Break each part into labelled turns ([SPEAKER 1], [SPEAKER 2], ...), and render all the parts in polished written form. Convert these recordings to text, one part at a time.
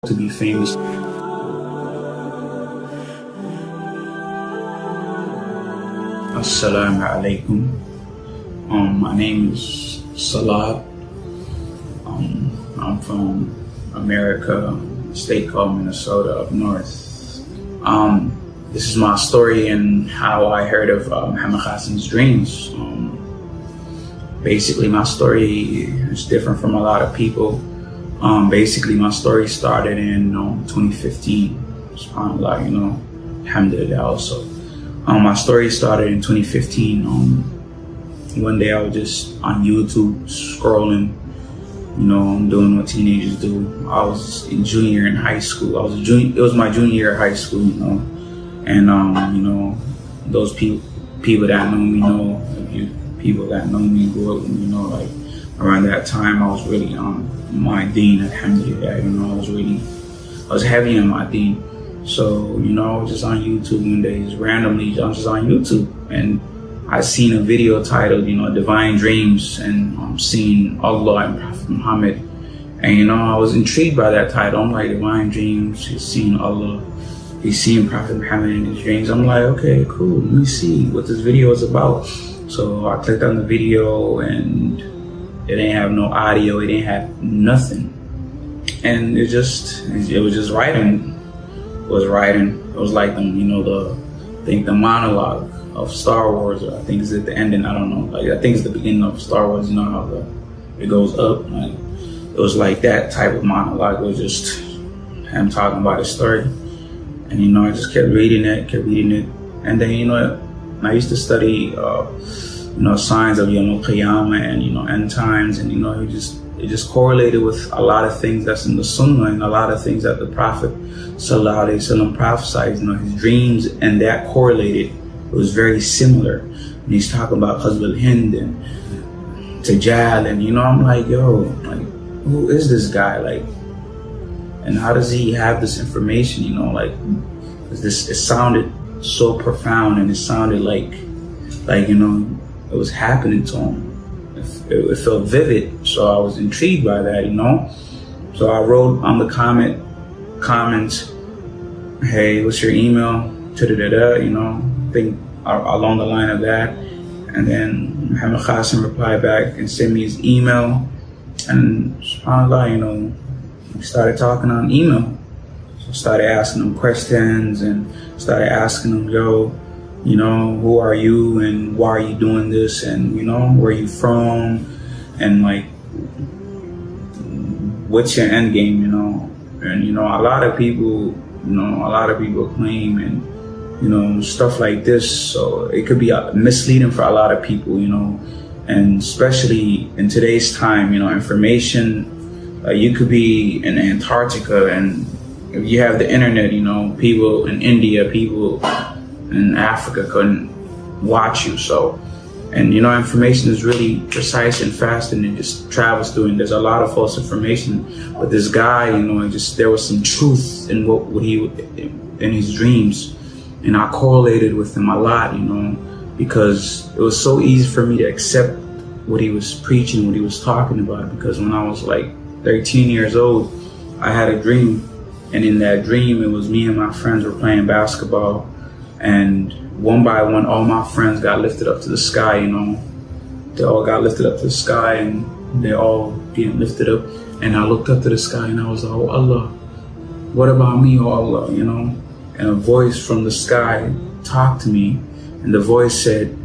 [SPEAKER 1] to be famous. Assalamu alaikum. My name is Salah. I'm from America, a state called Minnesota up north. This is my story and how I heard of Muhammad Qasim's dreams. Basically, my story is different from a lot of people. Basically, my story started in 2015. SubhanAllah, alhamdulillah also. My story started in 2015. One day I was just on YouTube scrolling, doing what teenagers do. I was a junior in high school. It was my junior year of high school, and those people that know me know. People that know me grew up, like around that time I was really on my deen, alhamdulillah. I was heavy on my deen. So, I was just on YouTube one day, just randomly, I was just on YouTube, and I seen a video titled, Divine Dreams, and seeing Allah and Prophet Muhammad. And, I was intrigued by that title. I'm like, Divine Dreams, he's seeing Allah, he's seeing Prophet Muhammad in his dreams. I'm like, okay, cool, let me see what this video is about. So I clicked on the video, and it didn't have no audio, it didn't have nothing. And it was just writing. It was like the monologue of Star Wars, or I think it's at the ending, I don't know. Like I think it's the beginning of Star Wars, how it goes up. Like it was like that type of monologue. It was just him talking about his story. And I just kept reading it. And then I used to study signs of Qiyamah and end times, and it just correlated with a lot of things that's in the Sunnah and a lot of things that the Prophet Sallallahu Alaihi Wasallam prophesied. His dreams, and that correlated. It was very similar. And he's talking about Qazb al-Hind and Tajal, and I'm like, who is this guy? Like, and how does he have this information? It sounded so profound, and it sounded like it was happening to him. It felt vivid, so I was intrigued by that, So I wrote on the comments, hey, what's your email? Think along the line of that. And then Muhammad Qasim replied back and sent me his email. And subhanAllah, we started talking on email. So I started asking him questions and started asking him, who are you and why are you doing this, and where are you from, and like what's your end game, and a lot of people claim and stuff like this, so it could be misleading for a lot of people, and especially in today's time, information, you could be in Antarctica, and if you have the internet, people in India, people in Africa couldn't watch you. So, and information is really precise and fast, and it just travels through, and there's a lot of false information. But this guy, there was some truth in what he in his dreams, and I correlated with him a lot, because it was so easy for me to accept what he was preaching, what he was talking about. Because when I was like 13 years old, I had a dream, and in that dream, it was me and my friends were playing basketball. And one by one, all my friends got lifted up to the sky, They all got lifted up to the sky, and they all getting lifted up. And I looked up to the sky, and I was like, oh Allah, what about me, oh Allah, And a voice from the sky talked to me, and the voice said,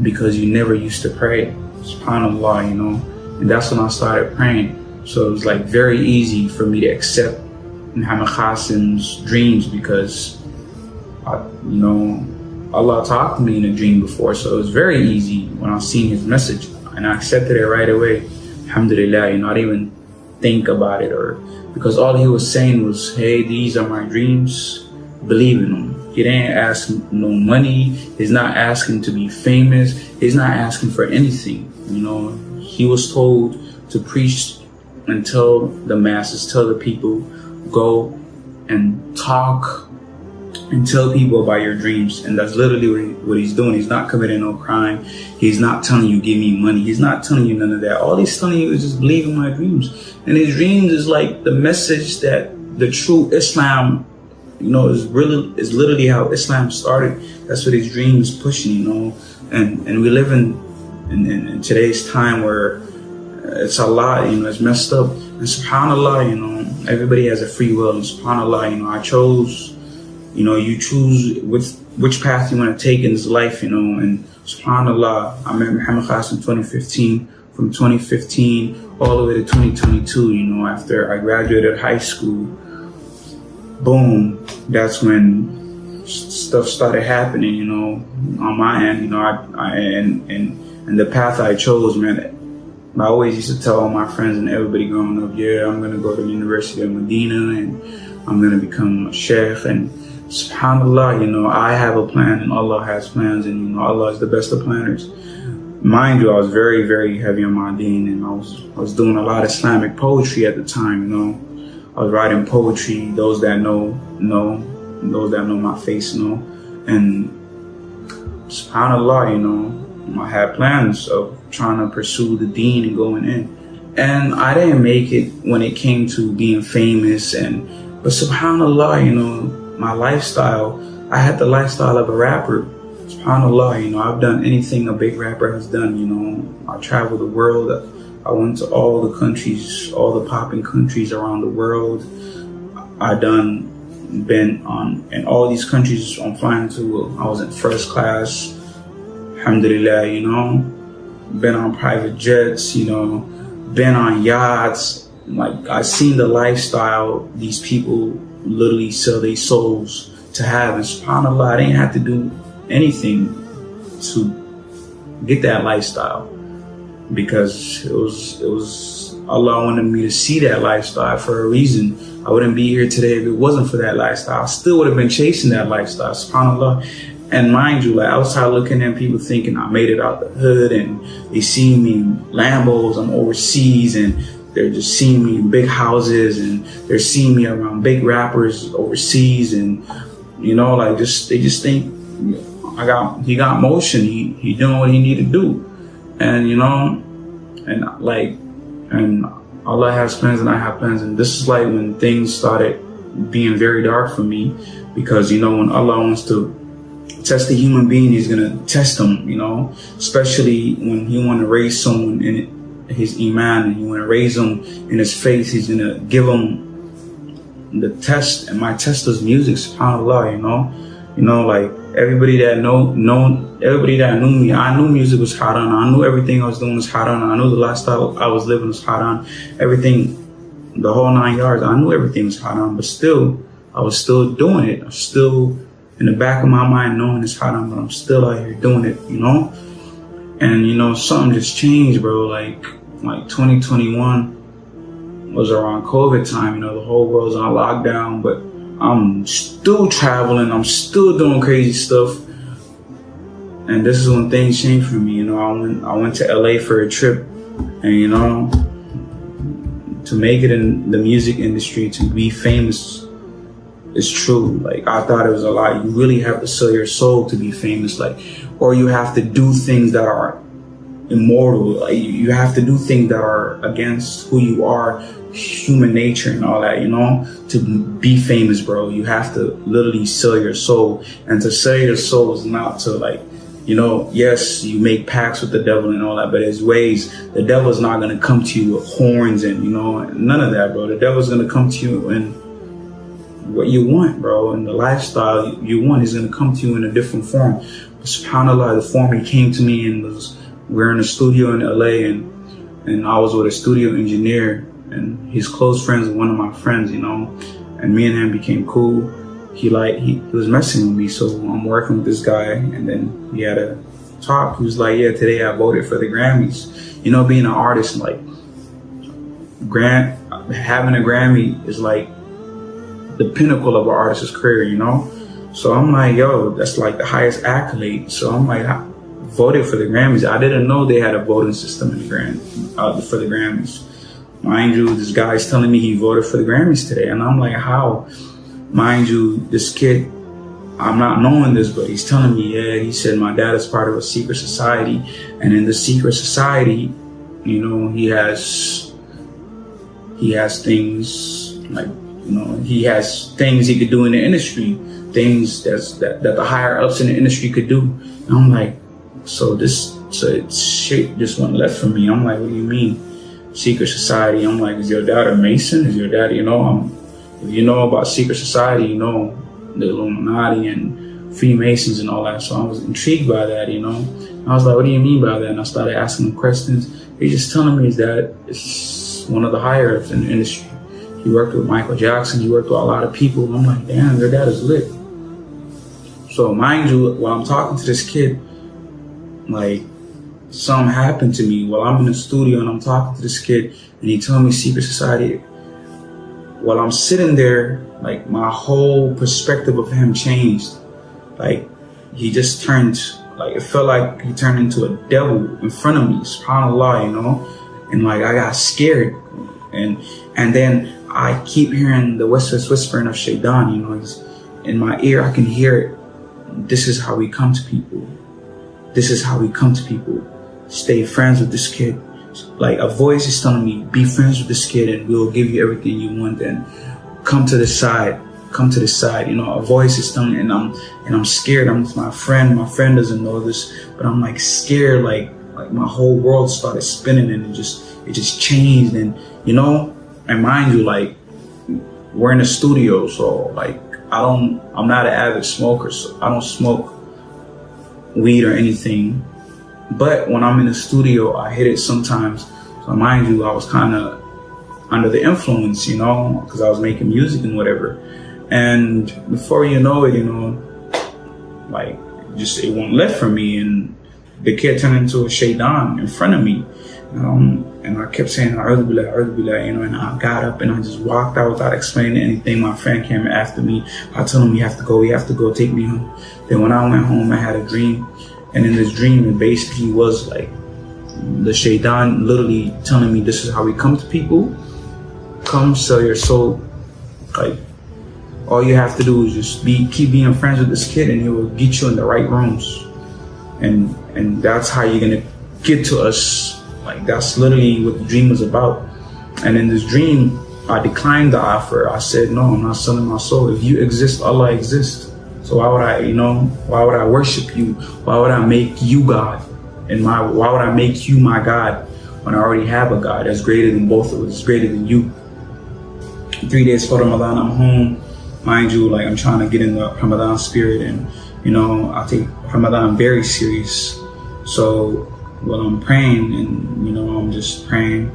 [SPEAKER 1] because you never used to pray, subhanAllah, And that's when I started praying. So it was like very easy for me to accept Muhammad Qasim's dreams, because Allah talked to me in a dream before, so it was very easy when I seen his message, and I accepted it right away. Alhamdulillah, I didn't even think about it, or because all he was saying was, hey, these are my dreams, believe in them. He didn't ask no money, he's not asking to be famous, he's not asking for anything. He was told to preach and tell the masses, tell the people, go and talk and tell people about your dreams. And that's literally what he's doing. He's not committing no crime. He's not telling you, give me money. He's not telling you none of that. All he's telling you is just believe in my dreams. And his dreams is like the message that the true Islam, is literally how Islam started. That's what his dream is pushing, and we live in today's time where it's a lot, it's messed up. And subhanallah, everybody has a free will, and subhanallah, I chose, you choose which path you want to take in this life, and subhanallah, I met Muhammad Qasim in 2015. From 2015 all the way to 2022, after I graduated high school, boom, that's when stuff started happening, on my end, and the path I chose, man. I always used to tell all my friends and everybody growing up, yeah, I'm going to go to the University of Medina and I'm going to become a sheikh. And subhanallah, I have a plan and Allah has plans, and Allah is the best of planners. Mind you, I was very, very heavy on my deen, and I was doing a lot of Islamic poetry at the time, I was writing poetry. Those that know, those that know my face know. And subhanallah, I had plans of trying to pursue the deen and going in. And I didn't make it when it came to being famous, but subhanallah, my lifestyle, I had the lifestyle of a rapper. SubhanAllah, I've done anything a big rapper has done, I traveled the world. I went to all the countries, all the popping countries around the world. Been on, in all these countries I'm flying to, I was in first class, alhamdulillah, been on private jets, been on yachts. Like, I seen the lifestyle these people literally sell their souls to have, and subhanAllah, I didn't have to do anything to get that lifestyle, because it was Allah wanted me to see that lifestyle for a reason. I wouldn't be here today if it wasn't for that lifestyle. I still would have been chasing that lifestyle, subhanAllah. And mind you, like, outside looking at people thinking I made it out the hood, and they see me in Lambos, I'm overseas, and they're just seeing me in big houses, and they're seeing me around big rappers overseas, and they just think he got motion, he doing what he need to do, and and Allah has plans and I have plans. And this is like when things started being very dark for me, because when Allah wants to test a human being, he's gonna test them, especially when he want to raise someone in his iman, and he want to raise them in his faith. He's gonna give them the test, and my test is music, subhanAllah, like everybody that everybody that knew me, I knew music was haram. I knew everything I was doing was haram. I knew the lifestyle I was living was haram. Everything, the whole 9 yards, I knew everything was haram, but still, I was still doing it. I'm still in the back of my mind knowing it's haram, but I'm still out here doing it, And something just changed, bro. Like 2021 was around COVID time. The whole world's on lockdown, but I'm still traveling. I'm still doing crazy stuff. And this is when things changed for me. I went to LA for a trip, and to make it in the music industry, to be famous, is true. Like, I thought it was a lot. You really have to sell your soul to be famous, or you have to do things that are immoral. Like, you have to do things that are against who you are, human nature and all that, to be famous, bro. You have to literally sell your soul. And to sell your soul is not to yes, you make pacts with the devil and all that, but there's ways. The devil's not going to come to you with horns and, none of that, bro. The devil's going to come to you in what you want, bro. And the lifestyle you want is going to come to you in a different form. But subhanAllah, the form he came to me in was, we're in a studio in LA, and I was with a studio engineer, and he's close friends with one of my friends, and me and him became cool. He was messing with me, so I'm working with this guy, and then he had a talk. He was like, yeah, today I voted for the Grammys. Being an artist, having a Grammy is like the pinnacle of an artist's career, So I'm like, yo, that's like the highest accolade. So I'm like, I voted for the Grammys. I didn't know they had a voting system in for the Grammys. Mind you, this guy's telling me he voted for the Grammys today. And I'm like, how? Mind you, this kid, I'm not knowing this, but he's telling me, yeah, he said my dad is part of a secret society. And in the secret society, he has things like You know, he has things he could do in the industry, things that the higher ups in the industry could do. And I'm like, so shit just went left for me. I'm like, what do you mean? Secret society. I'm like, is your dad a Mason? Is your dad, you know, if you know about secret society, you know, the Illuminati and Freemasons and all that. So I was intrigued by that, you know. I was like, what do you mean by that? And I started asking him questions. He's just telling me that it's one of the higher ups in the industry. He worked with Michael Jackson. He worked with a lot of people. And I'm like, damn, your dad is lit. So mind you, while I'm talking to this kid, like, something happened to me while I'm in the studio and I'm talking to this kid and he told me secret society. While I'm sitting there, like, my whole perspective of him changed. Like, he just turned, like, it felt like he turned into a devil in front of me, subhanAllah, you know? And like, I got scared. And then I keep hearing the whispering of Shaitan, you know, it's in my ear, I can hear it. This is how we come to people. This is how we come to people. Stay friends with this kid. Like, a voice is telling me, be friends with this kid and we'll give you everything you want, and come to this side, you know. A voice is telling me, and I'm scared. I'm with my friend doesn't know this, but I'm like scared, like my whole world started spinning and it just changed. And you know, and mind you, like, we're in the studio, so like I'm not an avid smoker, so I don't smoke weed or anything. But when I'm in the studio, I hit it sometimes. So mind you, I was kind of under the influence, you know, because I was making music and whatever. And before you know it, you know, like, just it went left for me, and the kid turned into a shaitan in front of me. And I kept saying, A'udhu billah, you know, and I got up and I just walked out without explaining anything. My friend came after me. I told him, we have to go, take me home. Then when I went home, I had a dream. And in this dream, it basically was like the shaitan literally telling me, this is how we come to people. Come sell your soul. Like, all you have to do is just keep being friends with this kid, and he will get you in the right rooms. And that's how you're gonna get to us. Like, that's literally what the dream was about. And in this dream, I declined the offer. I said, no, I'm not selling my soul. If you exist, Allah exists. So why would I worship you? Why would I make you God? And why would I make you my God when I already have a God that's greater than both of us, it's greater than you? 3 days for Ramadan, I'm home. Mind you, like, I'm trying to get in the Ramadan spirit, and, you know, I take Ramadan very serious. So while I'm praying, and, you know, I'm just praying,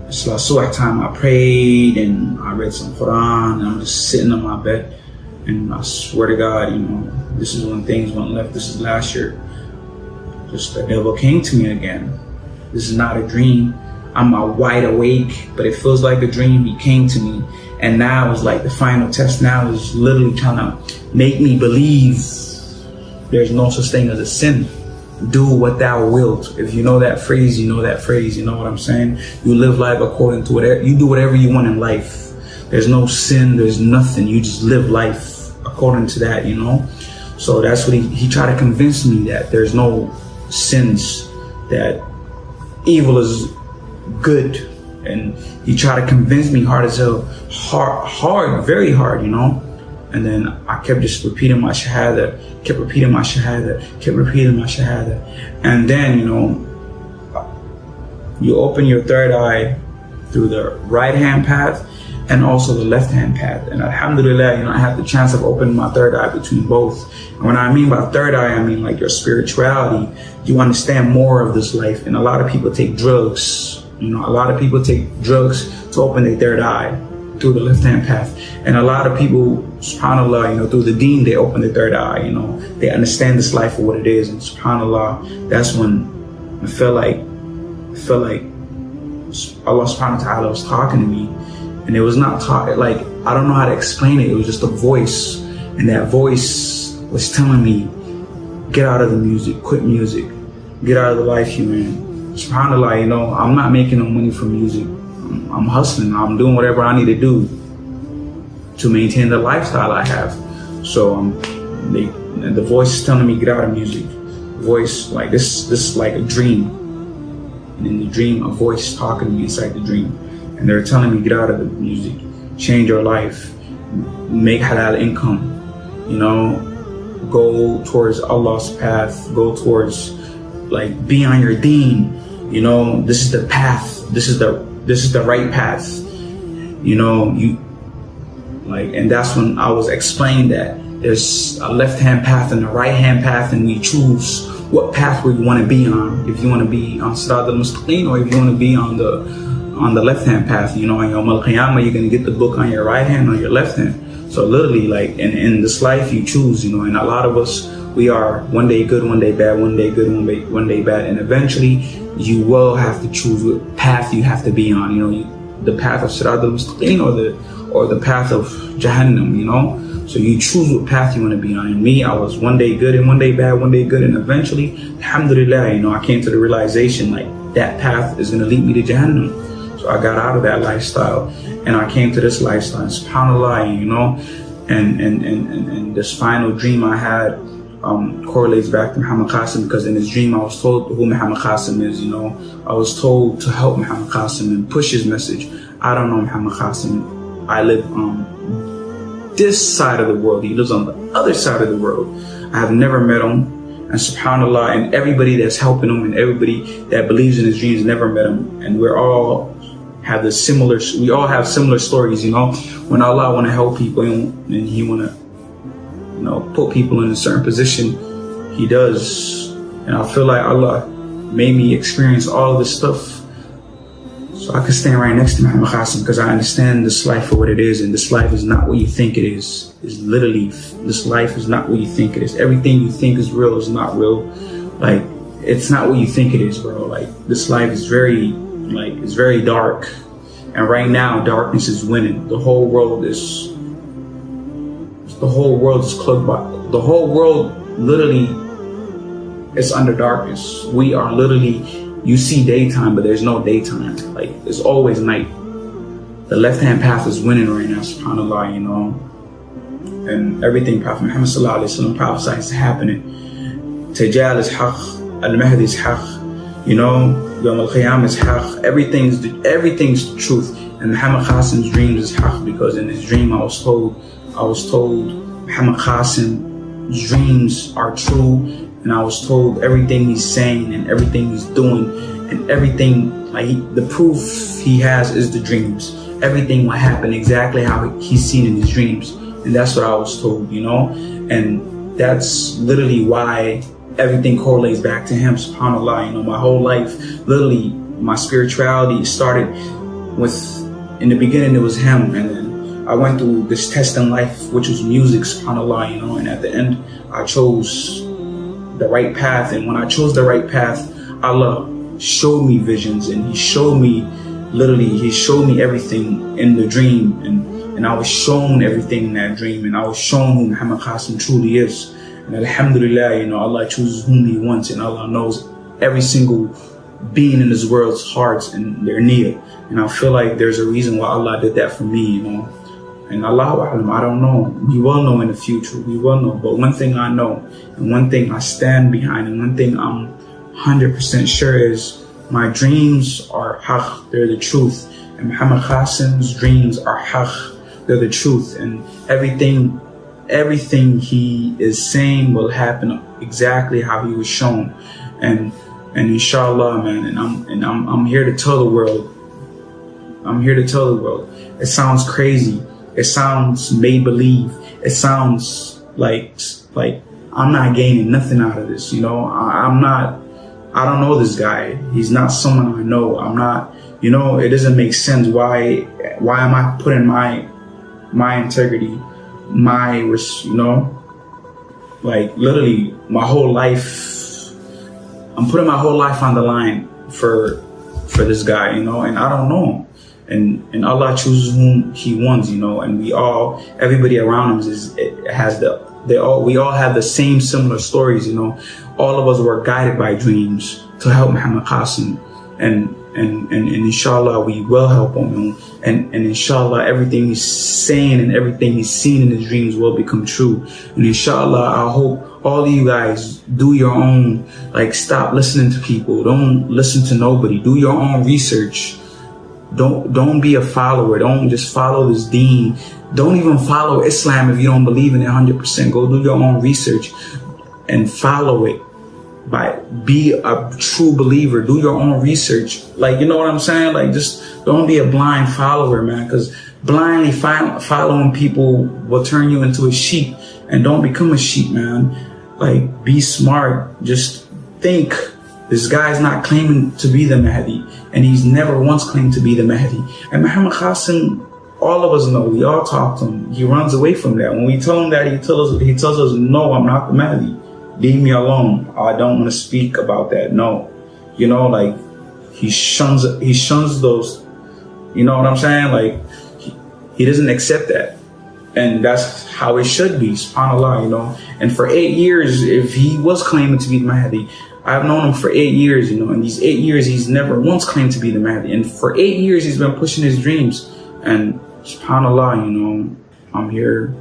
[SPEAKER 1] it's like sunnah time. I prayed and I read some Quran, and I'm just sitting on my bed. And I swear to God, you know, this is when things went left. This is last year. Just the devil came to me again. This is not a dream. I'm wide awake, but it feels like a dream. He came to me, and now it's like the final test. Now is literally trying to make me believe there's no such thing as a sin. Do what thou wilt. If you know that phrase, you know that phrase. You know what I'm saying? You live life according to whatever. You do whatever you want in life. There's no sin. There's nothing. You just live life according to that, you know? So that's what he tried to convince me, that there's no sins, that evil is good. And he tried to convince me hard as hell, hard, very hard, you know? And then I kept just repeating my shahada, kept repeating my shahada. And then, you know, you open your third eye through the right hand path and also the left hand path. And alhamdulillah, you know, I had the chance of opening my third eye between both. And when I mean by third eye, I mean like your spirituality. You understand more of this life. And a lot of people take drugs. You know, a lot of people take drugs to open their third eye through the left hand path. And a lot of people, subhanAllah, you know, through the deen, they open their third eye, you know, they understand this life for what it is. And subhanAllah, that's when I felt like Allah subhanahu wa ta'ala was talking to me. And it was not like, I don't know how to explain it. It was just a voice. And that voice was telling me, get out of the music, quit music, get out of the life you're in. SubhanAllah, you know, I'm not making no money from music. I'm hustling. I'm doing whatever I need to do to maintain the lifestyle I have. So the voice is telling me, get out of music. The voice, like this is like a dream. And in the dream, a voice talking to me inside the dream. And they're telling me, get out of the music. change your life, make halal income, you know, go towards Allah's path, go towards, like, be on your deen, you know, this is the path, this is the right path, you know, and that's when I was explained that there's a left-hand path and a right-hand path, and we choose what path we want to be on. If you want to be on Sirat al-Mustaqim, or if you want to be on the left-hand path, you know, on Yawm al-Qiyamah, you're going to get the book on your right hand, on your left hand. So literally, like, in this life, you choose, you know, and a lot of us, we are one day good, one day bad, one day good, one day bad, and eventually you will have to choose what path you have to be on, you know, the path of Sirat al-Mustaqim or the path of Jahannam, you know. So you choose what path you want to be on. And me, I was one day good and one day bad, one day good, and eventually, alhamdulillah, you know, I came to the realization, like, that path is going to lead me to Jahannam. So I got out of that lifestyle and I came to this lifestyle, subhanAllah, you know, and this final dream I had correlates back to Muhammad Qasim, because in this dream I was told who Muhammad Qasim is, you know. I was told to help Muhammad Qasim and push his message. I don't know Muhammad Qasim. I live this side of the world. He lives on the other side of the world. I have never met him, and subhanAllah, and everybody that's helping him and everybody that believes in his dreams never met him. And we all have similar stories, you know. When Allah want to help people and He want to, you know, put people in a certain position, He does. And I feel like Allah made me experience all of this stuff so I could stand right next to Muhammad Qasim, because I understand this life for what it is, and this life is not what you think it is. It's literally, this life is not what you think it is. Everything you think is real is not real. Like, it's not what you think it is, bro. Like, this life is very, like, it's very dark. And right now, darkness is winning. The whole world is cloaked by, the whole world literally is under darkness. We are literally, you see daytime, but there's no daytime. Like, it's always night. The left-hand path is winning right now, subhanAllah, you know. And everything Prophet Muhammad sallallahu alaihi wasallam prophesied is happening. Tajal is haqq, al-Mahdi is haqq, you know, Yawm al-Qiyamah is haqq. Everything's the truth. And Muhammad Qasim's dreams is haqq, because in his dream I was told Muhammad Qasim's dreams are true. And I was told everything he's saying and everything he's doing and everything, like, the proof he has is the dreams. Everything will happen exactly how he's seen in his dreams. And that's what I was told, you know. And that's literally why everything correlates back to him, subhanAllah. You know, my whole life, literally, my spirituality started with, in the beginning it was him, and then I went through this test in life, which was music, subhanAllah, you know. And at the end, I chose the right path, and when I chose the right path, Allah showed me visions, and He showed me everything in the dream, and I was shown everything in that dream, and I was shown who Muhammad Qasim truly is. And alhamdulillah, you know, Allah chooses whom He wants, and Allah knows every single being in this world's hearts and their need. And I feel like there's a reason why Allah did that for me, you know. And Allahu A'lam, I don't know. We will know in the future. We will know. But one thing I know, and one thing I stand behind, and one thing I'm 100% sure is my dreams are haqq. They're the truth. And Muhammad Qasim's dreams are haqq. They're the truth. And everything he is saying will happen exactly how he was shown. And inshallah, man. And I'm here to tell the world. I'm here to tell the world. It sounds crazy. It sounds make-believe. It sounds like I'm not gaining nothing out of this, you know. I don't know this guy. He's not someone I know. I'm not, you know, it doesn't make sense. Why am I putting my integrity, you know, like, literally my whole life, I'm putting my whole life on the line for this guy, you know, and I don't know him. And Allah chooses whom He wants, you know, and everybody around him we all have the same similar stories, you know. All of us were guided by dreams to help Muhammad Qasim, and inshallah we will help him, and inshallah everything he's saying and everything he's seen in his dreams will become true. And inshallah, I hope all of you guys do your own, like, stop listening to people, don't listen to nobody, do your own research. Don't be a follower. Don't just follow this deen. Don't even follow Islam if you don't believe in it 100%. Go do your own research and follow it. Be a true believer. Do your own research. Like, you know what I'm saying? Like, just don't be a blind follower, man, because blindly following people will turn you into a sheep. And don't become a sheep, man. Like, be smart. Just think. This guy's not claiming to be the Mahdi, and he's never once claimed to be the Mahdi. And Muhammad Qasim, all of us know, we all talk to him. He runs away from that. When we tell him that, he tells us, no, I'm not the Mahdi. Leave me alone. I don't want to speak about that. No. You know, like, he shuns those, you know what I'm saying? Like, he doesn't accept that. And that's how it should be, subhanAllah, you know. And for 8 years, if he was claiming to be the Mahdi, I've known him for 8 years, you know. In these 8 years, he's never once claimed to be the Mahdi. And for 8 years, he's been pushing his dreams. And subhanAllah, you know, I'm here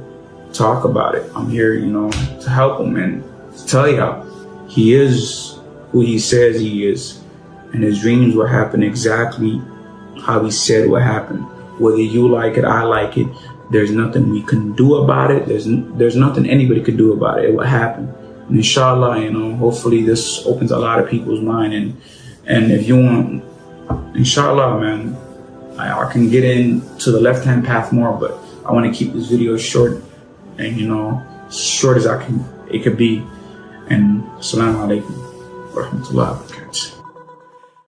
[SPEAKER 1] to talk about it. I'm here, you know, to help him and to tell y'all he is who he says he is. And his dreams will happen exactly how he said would happen. Whether you like it, I like it, there's nothing we can do about it. There's nothing anybody could do about it. It will happen. And inshallah, you know, hopefully this opens a lot of people's mind. And if you want, inshallah, man, I can get into the left-hand path more, but I want to keep this video short and, you know, short as it could be. And assalamu alaikum wa rahmatullahi wa barakatuh.